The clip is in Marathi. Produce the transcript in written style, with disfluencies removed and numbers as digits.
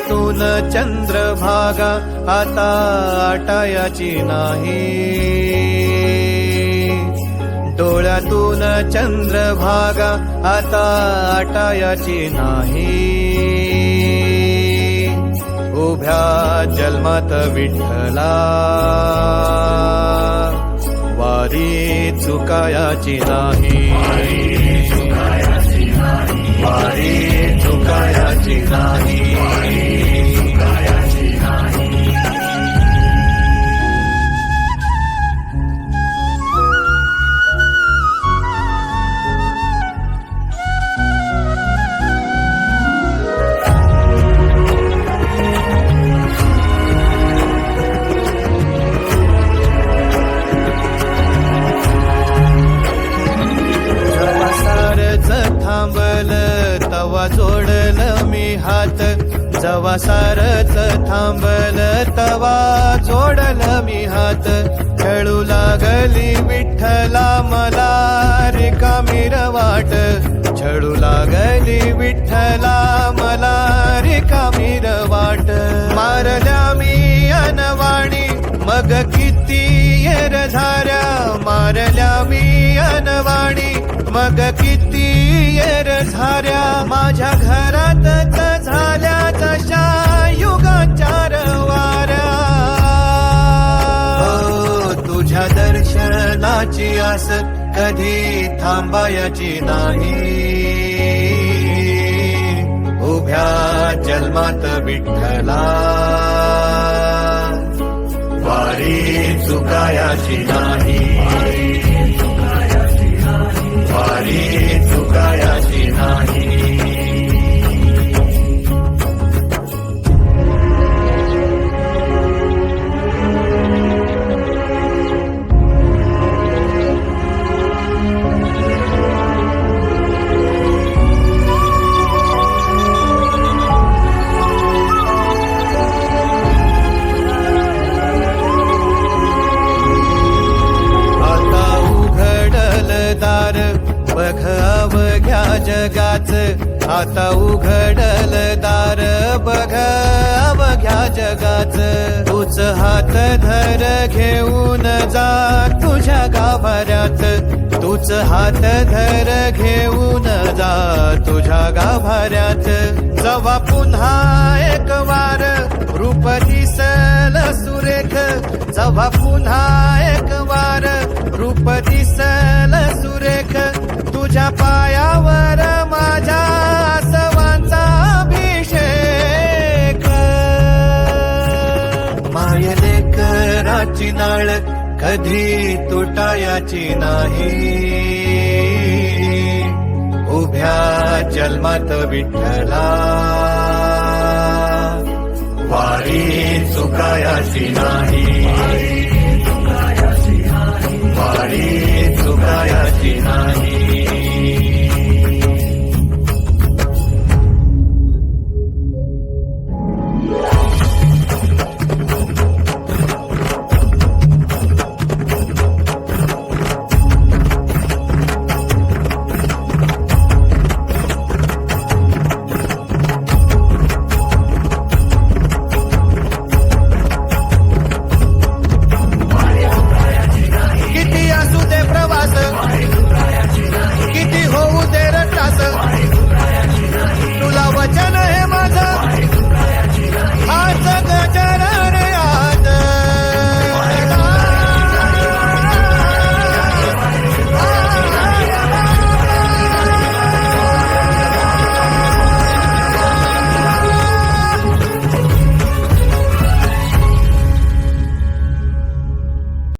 डोळ्यातून चंद्रभागा आता आटायाची नाही, डोळ्यातून चंद्रभागा आता आटायाची नाही. उभ्या जन्मात विठ्ठला वारी चुकायाची नाही, वारी चुकायाची नाही. थांबलं तवा जोडलं मी हात, जवा सारच थांबलं तवा जोडलं मी हात. खेळू लागली विठ्ठला मला रिकामी वाट, छळू लागली विठ्ठला मला रिकामी वाट. मारल्या मी अनवाणी मग किती येर झाऱ्या, मारल्या मी अनवाणी मग किती येर झाऱ्या. माझ्या घरातच झाल्या जशा युगाचार वाऱ्या. तुझ्या दर्शनाची आस कधी थांबायची नाही, उभ्या जन्मात विठ्ठला वारी चुकायाची नाही, वारी चुकायाची नाही. बघ अवघ्या जगाच, आता उघडल दार बघ अवघ्या जगाच. तूच हात धर घेऊन जा तुझ्या गाभाऱ्यात, तूच हात धर घेऊन जा तुझ्या गाभाऱ्यात. जवा पुन्हा एक वार रूप दिसल सुरेख, जवा पुन्हा एक वार रूप दिसल सुरेख. तुझ्या पायावर माझ्या आसवांचा अभिषेक. मायलेकराची नाळ कधी तुटायाची नाही, उभ्या जन्मात विठ्ठला वारी चुकायाची नाही, वारी चुकायाची नाही.